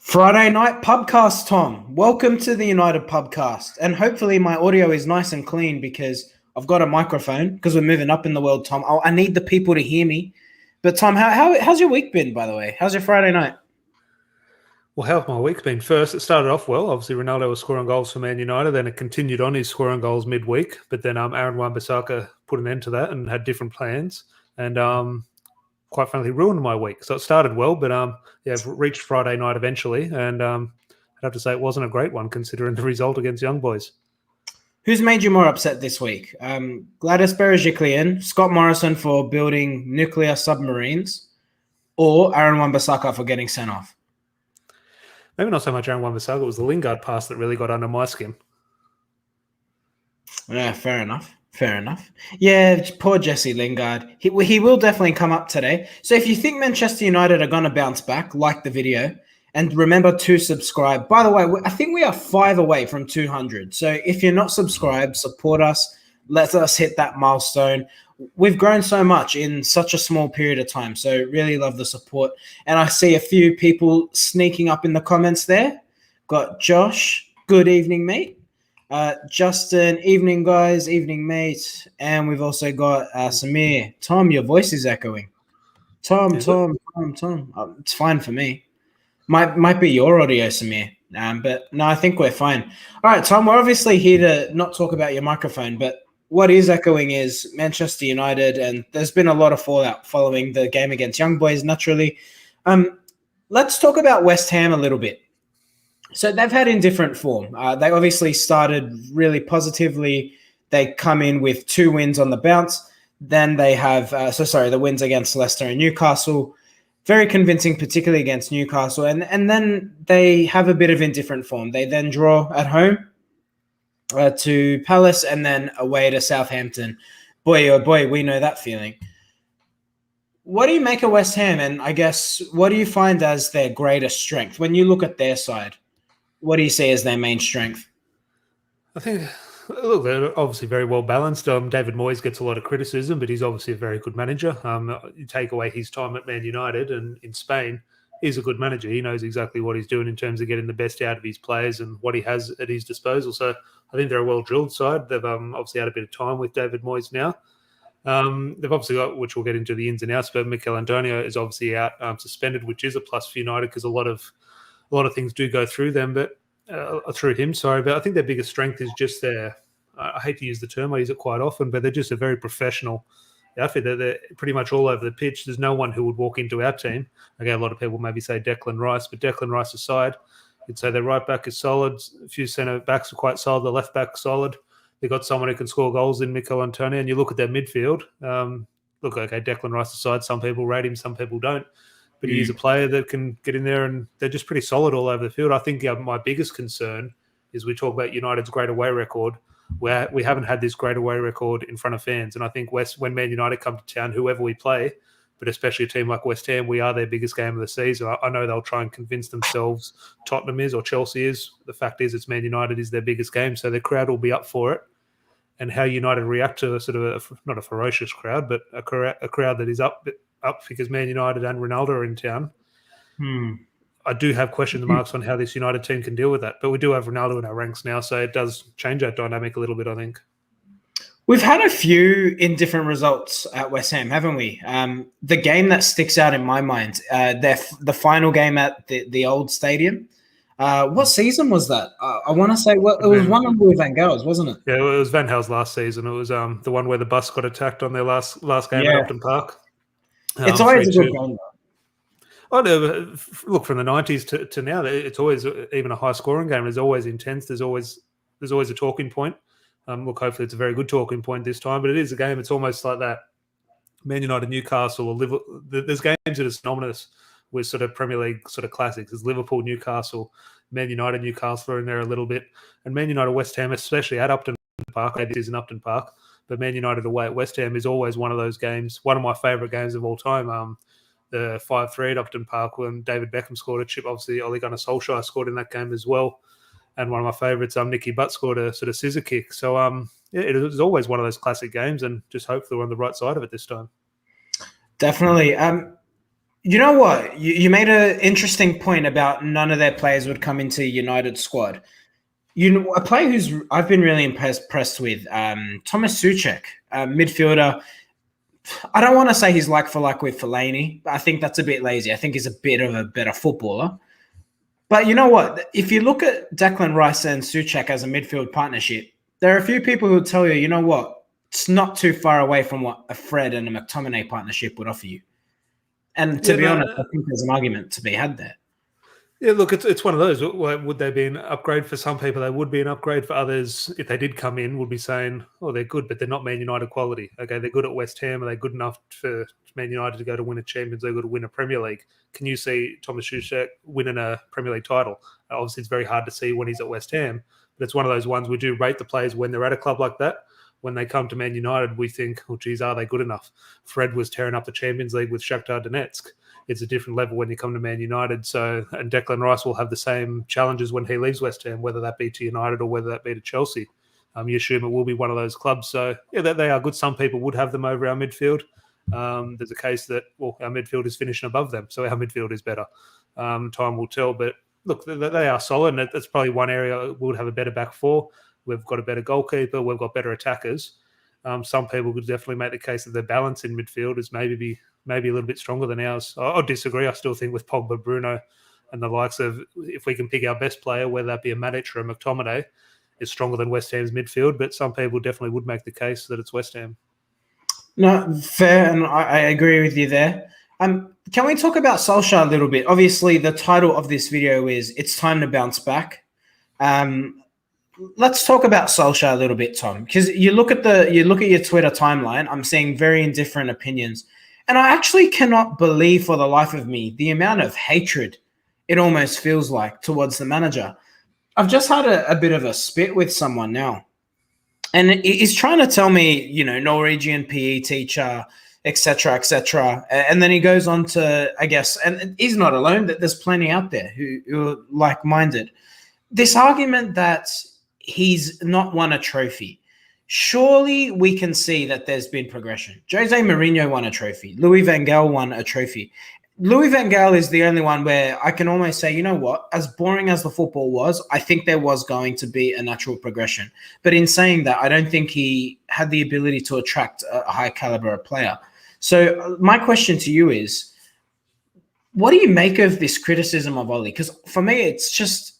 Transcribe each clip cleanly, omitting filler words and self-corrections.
Friday night pubcast, Tom. Welcome to the United Pubcast. And hopefully my audio is nice and clean because I've got a microphone because we're moving up in the world, Tom. I need the people to hear me. But Tom, how's your week been, by the way? How's your Friday night? Well, how's my week been? First, it started off well. Obviously, Ronaldo was scoring goals for Man United. Then it continued on his scoring goals midweek. But then Aaron Wan-Bissaka put an end to that and had different plans. And quite frankly, ruined my week. So it started well, but reached Friday night eventually. And I'd have to say it wasn't a great one considering the result against Young Boys. Who's made you more upset this week? Gladys Berejiklian, Scott Morrison for building nuclear submarines, or Aaron Wan-Bissaka for getting sent off? Maybe not so much Aaron Wan-Bissaka. It was the Lingard pass that really got under my skin. Yeah, fair enough. Yeah, poor Jesse Lingard. He will definitely come up today. So if you think Manchester United are going to bounce back, like the video. And remember to subscribe. By the way, I think we are 5 away from 200. So if you're not subscribed, support us. Let us hit that milestone. We've grown so much in such a small period of time. So really love the support. And I see a few people sneaking up in the comments there. Got Josh. Good evening, mate. Justin. Evening, guys. Evening, mate. And we've also got Samir. Tom, your voice is echoing. Tom. It's fine for me. Might be your audio, Samir. But no, I think we're fine. All right, Tom, we're obviously here to not talk about your microphone, but what is echoing is Manchester United, and there's been a lot of fallout following the game against Young Boys, naturally. Let's talk about West Ham a little bit. So they've had indifferent form. They obviously started really positively. They come in with 2 wins on the bounce. Then they have, the wins against Leicester and Newcastle. Very convincing, particularly against Newcastle. And then they have a bit of indifferent form. They then draw at home to Palace and then away to Southampton. Boy, oh boy, we know that feeling. What do you make of West Ham? And I guess, what do you find as their greatest strength? When you look at their side, what do you see as their main strength? I think, look, they're obviously very well balanced. David Moyes gets a lot of criticism, but he's obviously a very good manager. You take away his time at Man United and in Spain, he's a good manager. He knows exactly what he's doing in terms of getting the best out of his players and what he has at his disposal. So I think they're a well-drilled side. They've obviously had a bit of time with David Moyes now. They've obviously got, which we'll get into the ins and outs, but Mikel Antonio is obviously out suspended, which is a plus for United because a lot of things do go through them, but through him. Sorry, but I think their biggest strength is just their. I hate to use the term, I use it quite often, but they're just a very professional outfit. They're pretty much all over the pitch. There's no one who would walk into our team. Okay, a lot of people maybe say Declan Rice, but Declan Rice aside, you'd say their right back is solid. A few centre backs are quite solid. The left back solid. They've got someone who can score goals in Mikel Antonio. And you look at their midfield. Declan Rice aside, some people rate him, some people don't. But he is a player that can get in there, and they're just pretty solid all over the field. I think my biggest concern is we talk about United's great away record, where we haven't had this great away record in front of fans. And I think when Man United come to town, whoever we play, but especially a team like West Ham, we are their biggest game of the season. I know they'll try and convince themselves Tottenham is or Chelsea is. The fact is, it's Man United is their biggest game, so the crowd will be up for it. And how United react to not a ferocious crowd, but a crowd that is up because Man United and Ronaldo are in town. I do have question marks on how this United team can deal with that. But we do have Ronaldo in our ranks now, so it does change that dynamic a little bit, I think. We've had a few indifferent results at West Ham, haven't we? The game that sticks out in my mind, the final game at the old stadium. What season was that? I want to say, it was one of Louis van Gaal's, wasn't it? Yeah, it was Van Gaal's last season. It was the one where the bus got attacked on their last game at Upton Park. It's always a good game, though. Oh, no, look, from the 90s to now, it's always, even a high-scoring game, is always intense. There's always a talking point. Look, hopefully it's a very good talking point this time, but it is a game. It's almost like that Man United, Newcastle, or Liverpool. There's games that are synonymous with sort of Premier League sort of classics. There's Liverpool, Newcastle, Man United, Newcastle are in there a little bit. And Man United, West Ham, especially at Upton Park, it is in Upton Park, but Man United away at West Ham is always one of those games, one of my favourite games of all time. The 5-3 at Upton Park when David Beckham scored a chip. Obviously, Ole Gunnar Solskjaer scored in that game as well. And one of my favourites, Nicky Butt scored a sort of scissor kick. So, it is always one of those classic games, and just hopefully we're on the right side of it this time. Definitely. You know what? You made an interesting point about none of their players would come into United squad. You know, a player who's I've been really impressed with, Thomas Souček, midfielder. I don't want to say he's like for like with Fellaini, but I think that's a bit lazy. I think he's a bit of a better footballer. But you know what? If you look at Declan Rice and Souček as a midfield partnership, there are a few people who tell you know what? It's not too far away from what a Fred and a McTominay partnership would offer you. And to Yeah, be honest, I no, think there's an argument to be had there. yeah, look, it's one of those. Would they be an upgrade for some people? They would be an upgrade for others. If they did come in, would be saying, "Oh, they're good, but they're not Man United quality." Okay, they're good at West Ham. Are they good enough for Man United to go to win a Champions League or to win a Premier League? Can you see Thomas Souček winning a Premier League title? Obviously, it's very hard to see when he's at West Ham, but it's one of those ones we do rate the players when they're at a club like that. When they come to Man United, we think, "Oh, geez, are they good enough?" Fred was tearing up the Champions League with Shakhtar Donetsk. It's a different level when you come to Man United. So, and Declan Rice will have the same challenges when he leaves West Ham, whether that be to United or whether that be to Chelsea. You assume it will be one of those clubs. So, yeah, they are good. Some people would have them over our midfield. There's a case that, well, our midfield is finishing above them. So our midfield is better. Time will tell. But look, they are solid. And that's probably one area we'll have a better back four. We've got a better goalkeeper. We've got better attackers. Some people could definitely make the case that their balance in midfield is maybe a little bit stronger than ours. I disagree. I still think with Pogba, Bruno, and the likes of, if we can pick our best player, whether that be a Matic or a McTominay, is stronger than West Ham's midfield. But some people definitely would make the case that it's West Ham. No, fair, and I agree with you there. Can we talk about Solskjaer a little bit? Obviously, the title of this video is "It's Time to Bounce Back." Let's talk about Solskjaer a little bit, Tom, because you look at your Twitter timeline. I'm seeing very indifferent opinions, and I actually cannot believe for the life of me the amount of hatred it almost feels like towards the manager. I've just had a bit of a spit with someone now, and he's trying to tell me, Norwegian PE teacher, etc., etc., and then he goes on to, I guess, and he's not alone. That there's plenty out there who are like-minded. This argument that he's not won a trophy. Surely we can see that there's been progression. Jose Mourinho won a trophy. Louis van Gaal won a trophy. Louis van Gaal is the only one where I can almost say, you know what, as boring as the football was, I think there was going to be a natural progression. But in saying that, I don't think he had the ability to attract a high caliber player. So my question to you is, what do you make of this criticism of Oli? Because for me, it's just,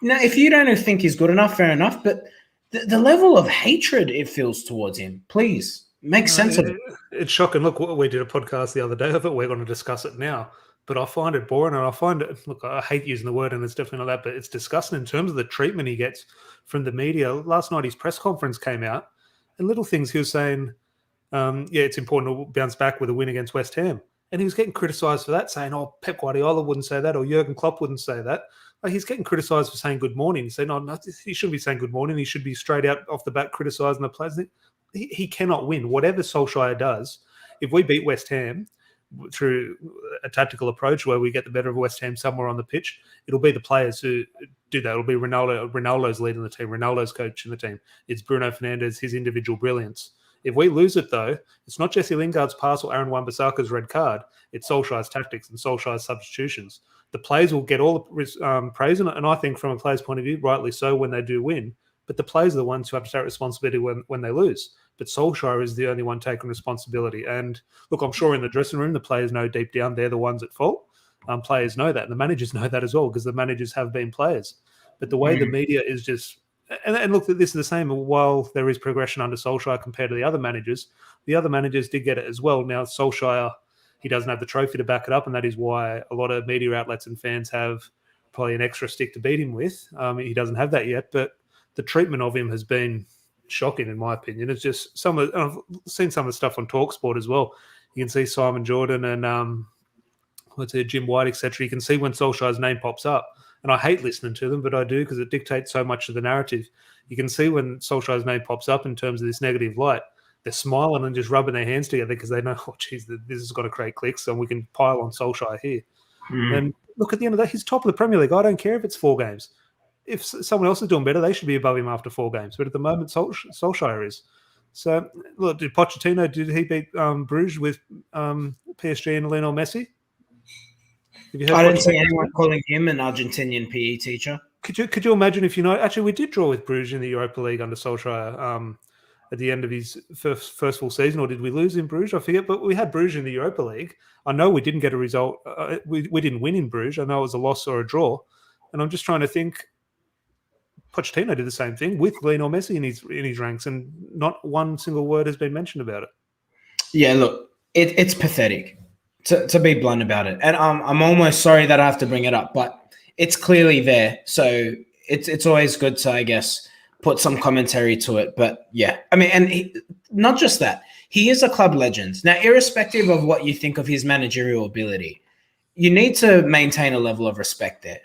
if you don't think he's good enough, fair enough. But the level of hatred it feels towards him, please make sense of it. It's shocking. Look, we did a podcast the other day of it. We're going to discuss it now. But I find it boring, and I find it, look, I hate using the word, and it's definitely not that, but it's disgusting in terms of the treatment he gets from the media. Last night, his press conference came out, and little things he was saying, it's important to bounce back with a win against West Ham. And he was getting criticised for that, saying, "Oh, Pep Guardiola wouldn't say that, or Jurgen Klopp wouldn't say that." Like, he's getting criticised for saying good morning. He's saying, "No, he shouldn't be saying good morning. He should be straight out off the bat criticising the players." He cannot win. Whatever Solskjaer does, if we beat West Ham through a tactical approach where we get the better of West Ham somewhere on the pitch, it'll be the players who do that. It'll be Ronaldo. Ronaldo's leading the team. Ronaldo's coaching the team. It's Bruno Fernandes, his individual brilliance. If we lose it, though, it's not Jesse Lingard's pass or Aaron Wan-Bissaka's red card. It's Solskjaer's tactics and Solskjaer's substitutions. The players will get all the praise, and I think from a player's point of view, rightly so when they do win. But the players are the ones who have to take responsibility when they lose. But Solskjaer is the only one taking responsibility. And look, I'm sure in the dressing room, the players know deep down they're the ones at fault. Players know that, and the managers know that as well, because the managers have been players. But the way the media is just... And look, this is the same. While there is progression under Solskjaer compared to the other managers did get it as well. Now, Solskjaer, he doesn't have the trophy to back it up, and that is why a lot of media outlets and fans have probably an extra stick to beat him with. He doesn't have that yet, but the treatment of him has been shocking, in my opinion. It's just I've seen some of the stuff on TalkSport as well. You can see Simon Jordan and Jim White, etc. You can see when Solskjaer's name pops up. And I hate listening to them, but I do because it dictates so much of the narrative. You can see when Solskjaer's name pops up in terms of this negative light, they're smiling and just rubbing their hands together because they know, oh, geez, this is going to create clicks and we can pile on Solskjaer here. And look, at the end of the day, he's top of the Premier League. I don't care if it's 4 games. If someone else is doing better, they should be above him after 4 games. But at the moment, Solskjaer is. So, look, did Pochettino, did he beat Bruges with PSG and Lionel Messi? Have you heard I don't see Pochettino's anyone name? calling him an Argentinian PE teacher. Could you imagine if actually we did draw with Bruges in the Europa League under Solskjaer at the end of his first full season, or did we lose in Bruges? I forget, but we had Bruges in the Europa League. I know we didn't get a result. We didn't win in Bruges. I know it was a loss or a draw, and I'm just trying to think. Pochettino did the same thing with Lionel Messi in his ranks, and not one single word has been mentioned about it. Yeah, look, it's pathetic, to be blunt about it. And I'm almost sorry that I have to bring it up, but it's clearly there. So it's always good to, I guess, put some commentary to it. But yeah, I mean, and not just that, he is a club legend. Now, irrespective of what you think of his managerial ability, you need to maintain a level of respect there,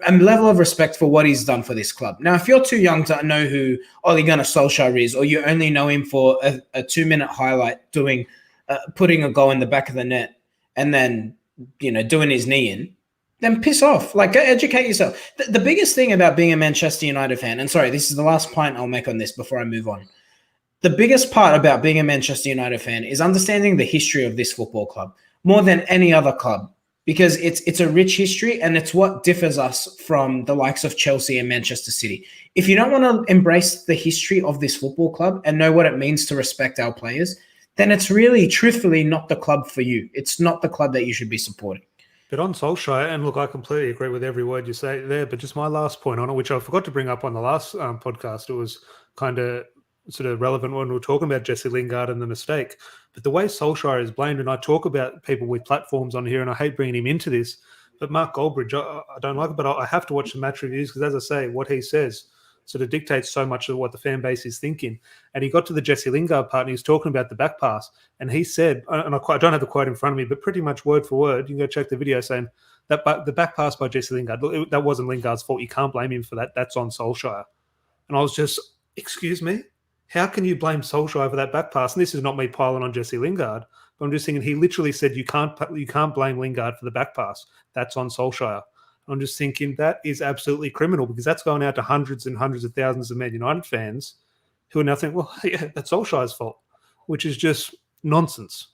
a level of respect for what he's done for this club. Now, if you're too young to know who Ole Gunnar Solskjaer is, or you only know him for a 2-minute highlight putting a goal in the back of the net and then, doing his knee in, then piss off. Like, go educate yourself. The biggest thing about being a Manchester United fan, and sorry, this is the last point I'll make on this before I move on. The biggest part about being a Manchester United fan is understanding the history of this football club more than any other club, because it's a rich history and it's what differs us from the likes of Chelsea and Manchester City. If you don't want to embrace the history of this football club and know what it means to respect our players, then it's really, truthfully, not the club for you. It's not the club that you should be supporting. But on Solskjaer, and look, I completely agree with every word you say there, but just my last point on it, which I forgot to bring up on the last podcast, it was kind of sort of relevant when we were talking about Jesse Lingard and the mistake. But the way Solskjaer is blamed, and I talk about people with platforms on here, and I hate bringing him into this, but Mark Goldbridge, I don't like it, but I have to watch the match reviews because, as I say, what he says sort of dictates so much of what the fan base is thinking. And he got to the Jesse Lingard part, and he was talking about the back pass, and he said, and I don't have the quote in front of me, but pretty much word for word, you can go check the video, saying that the back pass by Jesse Lingard, that wasn't Lingard's fault. You can't blame him for that. That's on Solskjaer. And I was just, excuse me? How can you blame Solskjaer for that back pass? And this is not me piling on Jesse Lingard, but I'm just thinking he literally said you can't blame Lingard for the back pass. That's on Solskjaer. I'm just thinking that is absolutely criminal, because that's going out to hundreds and hundreds of thousands of Man United fans who are now thinking, well, yeah, that's Solskjaer's fault, which is just nonsense.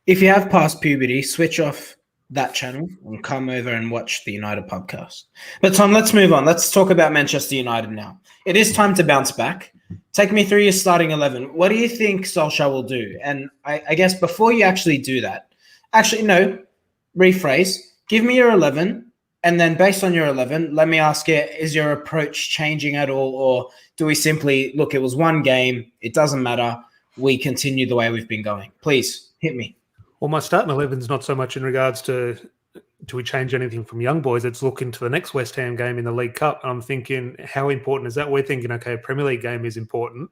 If you have past puberty, switch off that channel and come over and watch the United podcast. But Tom, let's move on. Let's talk about Manchester United now. It is time to bounce back. Take me through your starting 11. What do you think Solskjaer will do? And I guess before you actually do that, rephrase. Give me your 11, and then based on your 11, let me ask you, is your approach changing at all, or do we simply, look, it was one game, it doesn't matter, we continue the way we've been going? Please, hit me. Well, my starting 11 is not so much in regards to do we change anything from young boys. It's looking to the next West Ham game in the League Cup. I'm thinking, how important is that? We're thinking, okay, a Premier League game is important,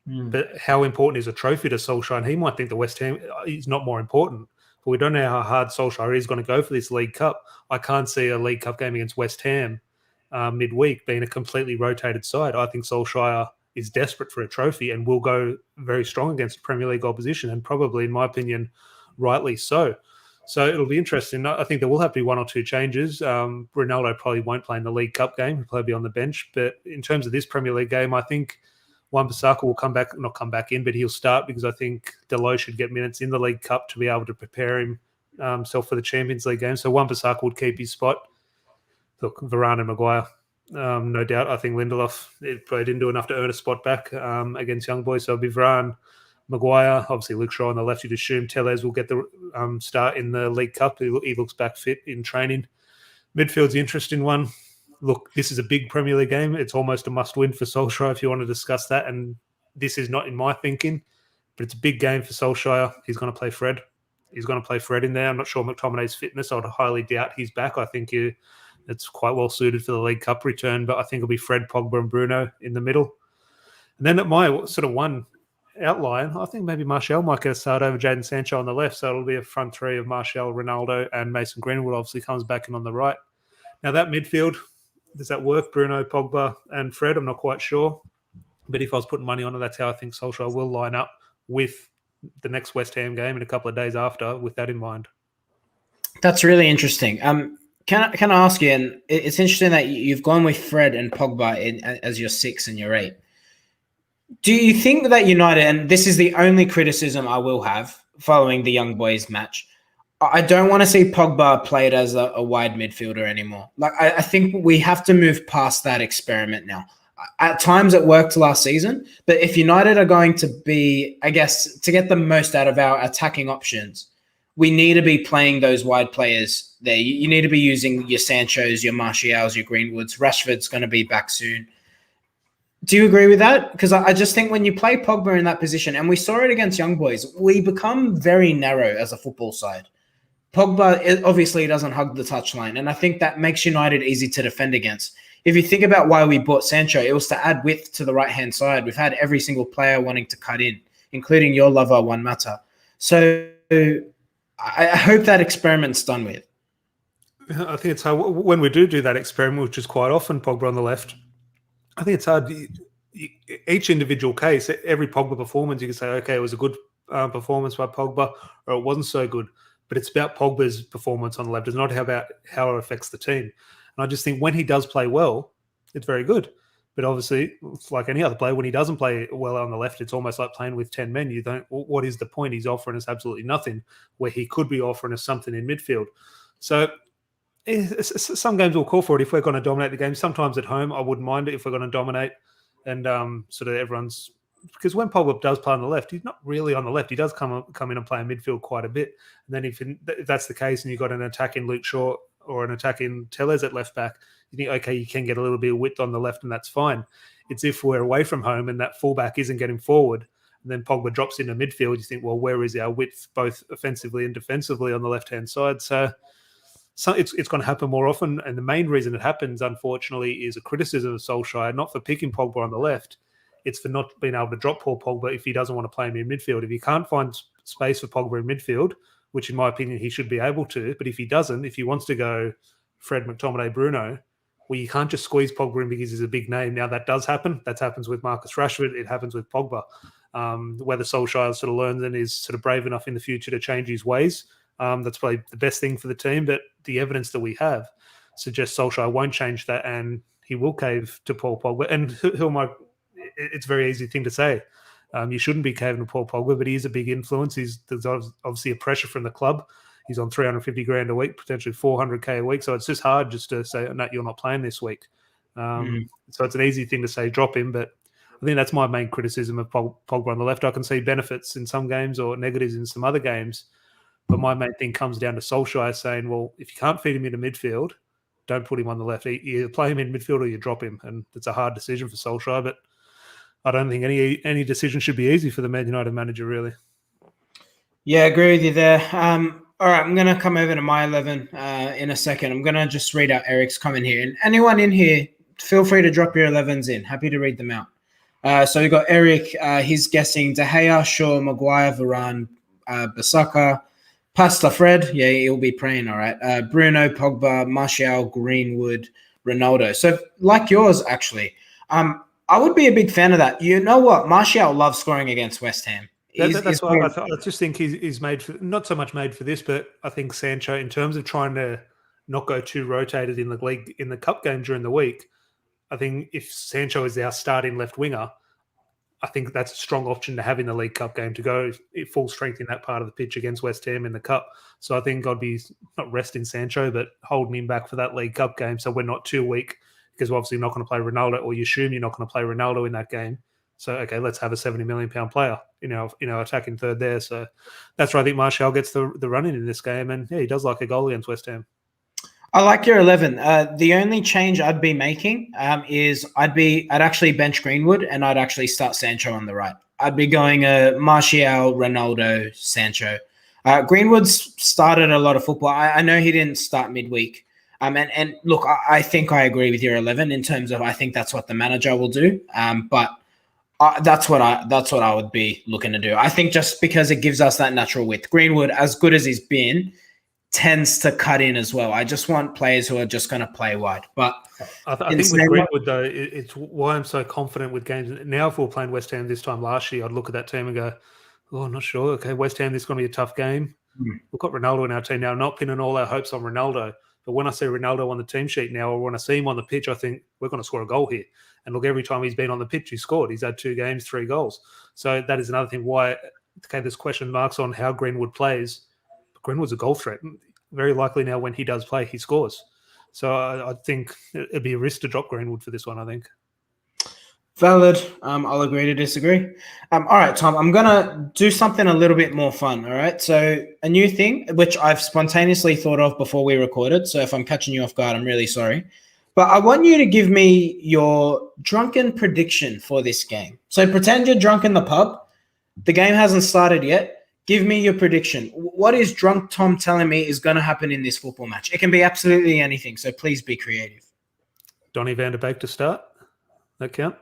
but how important is a trophy to Solskjaer? And he might think the West Ham is not more important. But we don't know how hard Solskjaer is going to go for this League Cup. I can't see a League Cup game against West Ham midweek being a completely rotated side. I think Solskjaer is desperate for a trophy and will go very strong against Premier League opposition, and probably, in my opinion, rightly so. So it'll be interesting. I think there will have to be one or two changes. Ronaldo probably won't play in the League Cup game. He'll probably be on the bench. But in terms of this Premier League game, I think Wan-Bissaka will not come back in, but he'll start, because I think Delot should get minutes in the League Cup to be able to prepare himself for the Champions League game. So Wan-Bissaka would keep his spot. Look, Varane and Maguire, no doubt. I think Lindelof probably didn't do enough to earn a spot back against young boys. So it'll be Varane, Maguire, obviously Luke Shaw on the left. You'd assume Tellez will get the start in the League Cup. He looks back fit in training. Midfield's the interesting one. Look, this is a big Premier League game. It's almost a must-win for Solskjaer if you want to discuss that. And this is not in my thinking, but it's a big game for Solskjaer. He's going to play Fred. He's going to play Fred in there. I'm not sure McTominay's fitness. I would highly doubt he's back. I think it's quite well suited for the League Cup return, but I think it'll be Fred, Pogba and Bruno in the middle. And then at my sort of one outline, I think maybe Martial might get a start over Jadon Sancho on the left. So it'll be a front three of Martial, Ronaldo and Mason Greenwood obviously comes back in on the right. Now that midfield, does that work? Bruno, Pogba, and Fred? I'm not quite sure. But if I was putting money on it, that's how I think Solskjaer will line up with the next West Ham game in a couple of days after, with that in mind. That's really interesting. Can I ask you, and it's interesting that you've gone with Fred and Pogba as your 6 and your 8. Do you think that United, and this is the only criticism I will have following the young boys match, I don't want to see Pogba played as a wide midfielder anymore. Like I think we have to move past that experiment now. At times it worked last season, but if United are going to be, I guess, to get the most out of our attacking options, we need to be playing those wide players there. You need to be using your Sanchos, your Martials, your Greenwoods. Rashford's going to be back soon. Do you agree with that? Because I just think when you play Pogba in that position, and we saw it against young boys, we become very narrow as a football side. Pogba obviously doesn't hug the touchline, and I think that makes United easy to defend against. If you think about why we bought Sancho, it was to add width to the right-hand side. We've had every single player wanting to cut in, including your lover, Juan Mata. So I hope that experiment's done with. I think it's hard when we do that experiment, which is quite often Pogba on the left. I think it's hard. Each individual case, every Pogba performance, you can say, okay, it was a good performance by Pogba, or it wasn't so good. But it's about Pogba's performance on the left. It's not about how it affects the team. And I just think when he does play well, it's very good. But obviously, like any other player, when he doesn't play well on the left, it's almost like playing with 10 men. You don't. What is the point? He's offering us absolutely nothing, where he could be offering us something in midfield. So some games will call for it if we're going to dominate the game. Sometimes at home, I wouldn't mind it if we're going to dominate and sort of everyone's. Because when Pogba does play on the left, he's not really on the left. He does come in and play in midfield quite a bit. And then if that's the case and you've got an attack in Luke Shaw or an attack in Tellez at left back, you think, okay, you can get a little bit of width on the left and that's fine. It's if we're away from home and that fullback isn't getting forward and then Pogba drops into midfield, you think, well, where is our width both offensively and defensively on the left-hand side? So it's going to happen more often. And the main reason it happens, unfortunately, is a criticism of Solskjaer, not for picking Pogba on the left. It's for not being able to drop Paul Pogba if he doesn't want to play him in midfield. If he can't find space for Pogba in midfield, which in my opinion he should be able to, but if he doesn't, if he wants to go Fred, McTominay, Bruno, well, you can't just squeeze Pogba in because he's a big name. Now that does happen. That happens with Marcus Rashford. It happens with Pogba. Whether Solskjaer sort of learns and is sort of brave enough in the future to change his ways, that's probably the best thing for the team. But the evidence that we have suggests Solskjaer won't change that and he will cave to Paul Pogba. And who am I? It's a very easy thing to say. You shouldn't be caving to Paul Pogba, but he is a big influence. There's obviously a pressure from the club. He's on 350 grand a week, potentially 400k a week. So it's just hard just to say, no, you're not playing this week. So it's an easy thing to say, drop him. But I think that's my main criticism of Pogba on the left. I can see benefits in some games or negatives in some other games. But my main thing comes down to Solskjaer saying, well, if you can't feed him into midfield, don't put him on the left. You play him in midfield or you drop him. And it's a hard decision for Solskjaer, but I don't think any decision should be easy for the Man United manager, really. Yeah, I agree with you there. All right, I'm going to come over to my 11 in a second. I'm going to just read out Eric's comment here. And anyone in here, feel free to drop your 11s in. Happy to read them out. So we've got Eric. He's guessing De Gea, Shaw, Maguire, Varane, Bissaka, Pasta Fred. Yeah, he'll be praying, all right. Bruno, Pogba, Martial, Greenwood, Ronaldo. So like yours, actually. I would be a big fan of that. You know what? Martial loves scoring against West Ham. That's why I just think he's made for, not so much made for this, but I think Sancho, in terms of trying to not go too rotated in the league in the cup game during the week, I think if Sancho is our starting left winger, I think that's a strong option to have in the League Cup game to go full strength in that part of the pitch against West Ham in the Cup. So I think I'd be not resting Sancho, but holding him back for that League Cup game so we're not too weak because we're obviously not going to play Ronaldo, or you assume you're not going to play Ronaldo in that game. So, okay, let's have a £70 million player, attacking third there. So that's where I think Martial gets the run in this game. And, yeah, he does like a goal against West Ham. I like your 11. The only change I'd be making is I'd actually bench Greenwood and I'd actually start Sancho on the right. I'd be going Martial, Ronaldo, Sancho. Greenwood's started a lot of football. I know he didn't start midweek. And look, I think I agree with your 11 in terms of I think that's what the manager will do. But that's what I would be looking to do. I think just because it gives us that natural width. Greenwood, as good as he's been, tends to cut in as well. I just want players who are just going to play wide. But I think with Greenwood, though, it's why I'm so confident with games. Now, if we were playing West Ham this time last year, I'd look at that team and go, oh, I'm not sure. Okay, West Ham, this is going to be a tough game. We've got Ronaldo in our team now. I'm not pinning all our hopes on Ronaldo. But when I see Ronaldo on the team sheet now, or when I see him on the pitch, I think we're going to score a goal here. And look, every time he's been on the pitch, he's scored. He's had 2 games, 3 goals. So that is another thing why, okay, there's question marks on how Greenwood plays, Greenwood's a goal threat. Very likely now when he does play, he scores. So I think it'd be a risk to drop Greenwood for this one, I think. Valid. I'll agree to disagree. All right, Tom, I'm going to do something a little bit more fun. All right. So a new thing, which I've spontaneously thought of before we recorded. So if I'm catching you off guard, I'm really sorry. But I want you to give me your drunken prediction for this game. So pretend you're drunk in the pub. The game hasn't started yet. Give me your prediction. What is drunk Tom telling me is going to happen in this football match? It can be absolutely anything. So please be creative. Donny van de Beek to start. That count?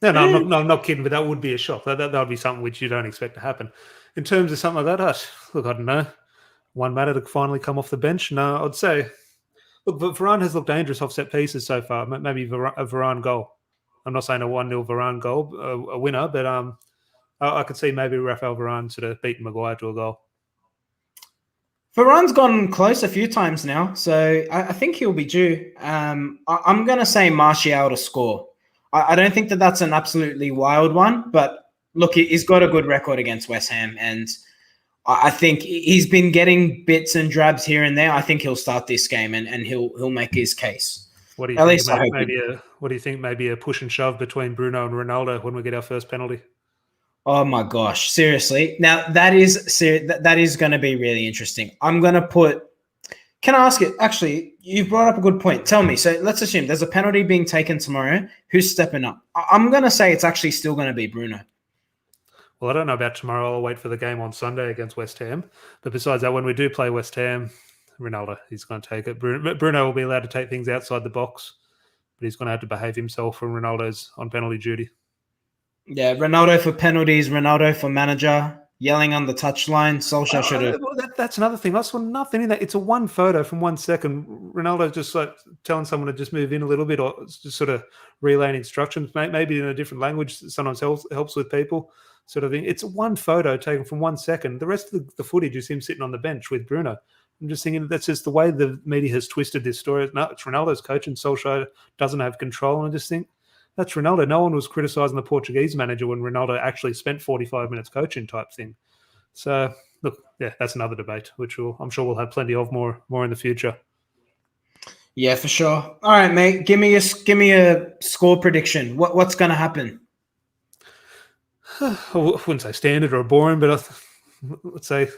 No, I'm not kidding, but that would be a shock. That would be something which you don't expect to happen. In terms of something like that, look, I don't know. One matter to finally come off the bench. No, I'd say, look, Varane has looked dangerous off set pieces so far. Maybe a Varane goal. I'm not saying a 1-0 Varane goal, a winner, but I could see maybe Rafael Varane sort of beating Maguire to a goal. Varane's gone close a few times now, so I think he'll be due. I'm going to say Martial to score. I don't think that that's an absolutely wild one, but look, he's got a good record against West Ham, and I think he's been getting bits and drabs here and there. I think he'll start this game, and he'll make his case. What do you think? What do you think? Maybe a push and shove between Bruno and Ronaldo when we get our first penalty. Oh my gosh! Seriously, now that is going to be really interesting. I'm going to put. Can I ask it? Actually, you've brought up a good point. Tell me. So let's assume there's a penalty being taken tomorrow. Who's stepping up? I'm going to say it's actually still going to be Bruno. Well, I don't know about tomorrow. I'll wait for the game on Sunday against West Ham. But besides that, when we do play West Ham, Ronaldo, he's going to take it. Bruno will be allowed to take things outside the box, but he's going to have to behave himself when Ronaldo's on penalty duty. Yeah, Ronaldo for penalties, Ronaldo for manager. Yelling on the touchline. Solskjaer should have. That's another thing. I saw nothing in that. It's a one photo from 1 second. Ronaldo just like telling someone to just move in a little bit, or just sort of relaying instructions, maybe in a different language. Sometimes helps with people, sort of thing. It's one photo taken from 1 second. The rest of the footage is him sitting on the bench with Bruno. I'm just thinking that's just the way the media has twisted this story. No, it's Ronaldo's coach, and Solskjaer doesn't have control. And I just think that's Ronaldo. No one was criticising the Portuguese manager when Ronaldo actually spent 45 minutes coaching type thing. So, look, yeah, that's another debate, which I'm sure we'll have plenty of more in the future. Yeah, for sure. All right, mate. Give me a score prediction. What's going to happen? I wouldn't say standard or boring, but let's say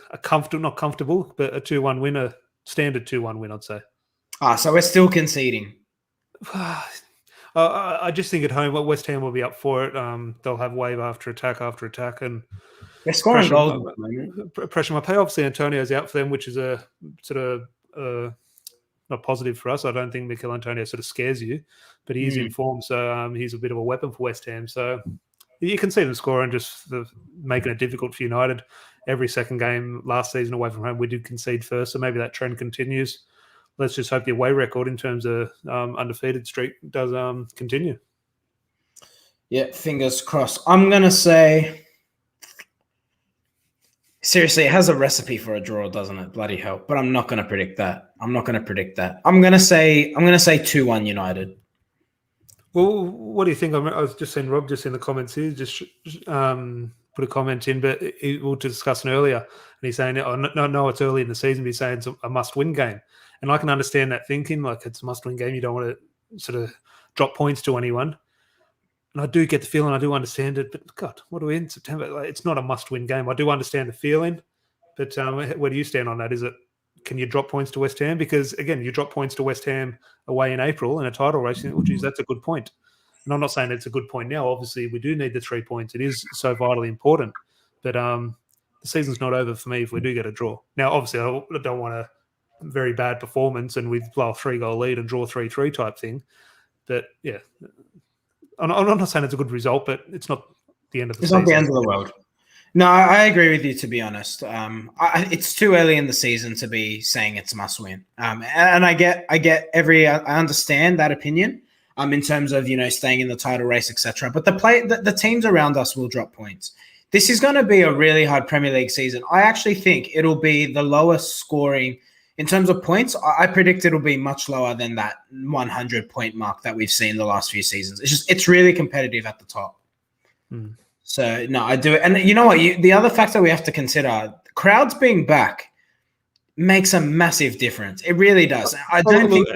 not comfortable, but a 2-1 win, a standard 2-1 win, I'd say. So we're still conceding. I just think at home, West Ham will be up for it. They'll have wave after attack, and they're scoring goals. Pressure my pay. Obviously, Antonio's out for them, which is a sort of not positive for us. I don't think Mikel Antonio sort of scares you, but he is in form, so he's a bit of a weapon for West Ham. So you can see them scoring, just making it difficult for United. Every second game last season away from home, we did concede first, so maybe that trend continues. Let's just hope the away record in terms of undefeated streak does continue. Yeah, fingers crossed. I'm going to say, seriously, it has a recipe for a draw, doesn't it? Bloody hell. But I'm not going to predict that. I'm going to say 2-1 United. Well, what do you think? I was just seeing Rob just in the comments here, just put a comment in, but we were discussing earlier, and he's saying, no, it's early in the season, but he's saying it's a must-win game. And I can understand that thinking, like it's a must-win game. You don't want to sort of drop points to anyone. And I do get the feeling, I do understand it, but God, what are we in September? Like, it's not a must-win game. I do understand the feeling, but where do you stand on that? Is it, can you drop points to West Ham? Because again, you drop points to West Ham away in April in a title race. Oh, geez, that's a good point. And I'm not saying it's a good point now. Obviously, we do need the 3 points. It is so vitally important. But the season's not over for me if we do get a draw. Now, obviously, I don't want a very bad performance and we blow a 3-goal lead and draw 3-3 type thing. But, yeah, I'm not saying it's a good result, but it's not the end of the season. It's not the end of the world. No, I agree with you, to be honest. It's too early in the season to be saying it's must win. And I understand that opinion in terms of, staying in the title race, etc. But the teams around us will drop points. This is going to be a really hard Premier League season. I actually think it'll be the lowest scoring in terms of points. I predict it'll be much lower than that 100-point mark that we've seen the last few seasons. It's really competitive at the top. So no, I do. And you know what? The other factor we have to consider, crowds being back makes a massive difference. It really does. I don't think.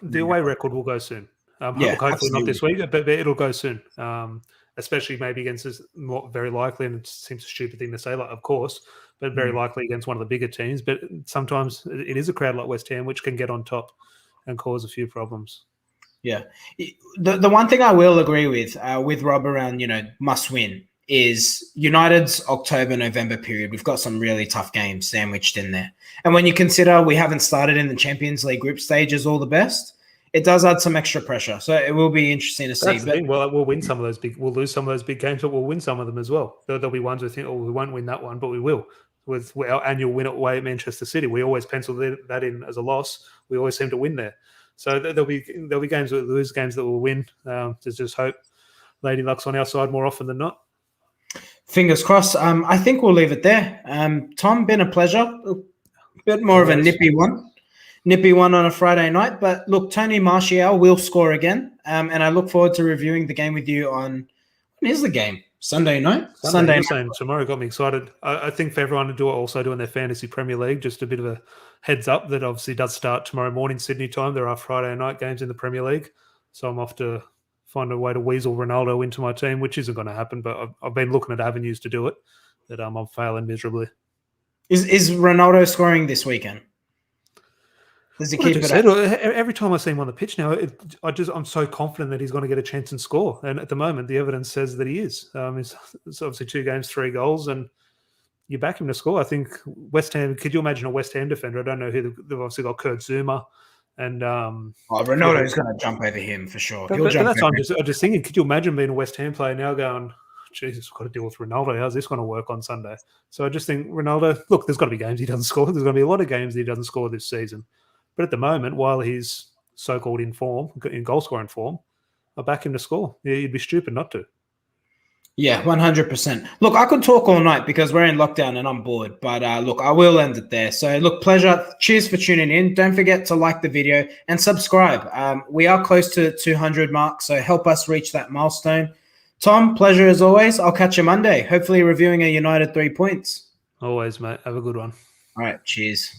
The away record will go soon. Yeah, Hopefully absolutely. not this week, but it'll go soon. Especially maybe against this, very likely, and it seems a stupid thing to say, like of course, but very likely against one of the bigger teams. But sometimes it is a crowd like West Ham which can get on top and cause a few problems. Yeah. The one thing I will agree with Rob around, must win is United's October-November period. We've got some really tough games sandwiched in there. And when you consider we haven't started in the Champions League group stages all the best, it does add some extra pressure. So it will be interesting to see. That's the thing. Well, we'll win some of those we'll lose some of those big games, but we'll win some of them as well. There'll be ones we think, we won't win that one, but we will. With our annual win away at Manchester City, we always pencil that in as a loss. We always seem to win there. So there'll be games that we'll lose, games that we'll win. Just hope Lady Luck's on our side more often than not. Fingers crossed. I think we'll leave it there. Tom, been a pleasure. A bit more of a nippy one on a Friday night. But look, Tony Martial will score again. And I look forward to reviewing the game with you on, when is the game? Sunday night? Sunday night. Saying tomorrow got me excited. I think for everyone to also doing their Fantasy Premier League, just a bit of a heads up that obviously does start tomorrow morning Sydney time. There are Friday night games in the Premier League. So I'm off to find a way to weasel Ronaldo into my team, which isn't going to happen, but I've been looking at avenues to do it, that I'm failing miserably. Is Ronaldo scoring this weekend? Does he keep it up? Every time I see him on the pitch now, I'm so confident that he's going to get a chance and score. And at the moment, the evidence says that he is. It's obviously 2 games, 3 goals, and you back him to score. I think West Ham, could you imagine a West Ham defender? I don't know who they've obviously got Kurt Zuma. And Ronaldo's going to jump over him for sure. But that's what I'm just thinking. Could you imagine being a West Ham player now going, Jesus, I've got to deal with Ronaldo. How's this going to work on Sunday? So I just think Ronaldo, look, there's got to be games he doesn't score. There's going to be a lot of games he doesn't score this season. But at the moment, while he's so-called in form, in goal-scoring form, I back him to score. You'd be stupid not to. Yeah, 100%. Look, I could talk all night because we're in lockdown and I'm bored. But look, I will end it there. So look, pleasure. Cheers for tuning in. Don't forget to like the video and subscribe. We are close to 200 mark, so help us reach that milestone. Tom, pleasure as always. I'll catch you Monday, hopefully reviewing a United 3 points. Always, mate. Have a good one. All right, cheers.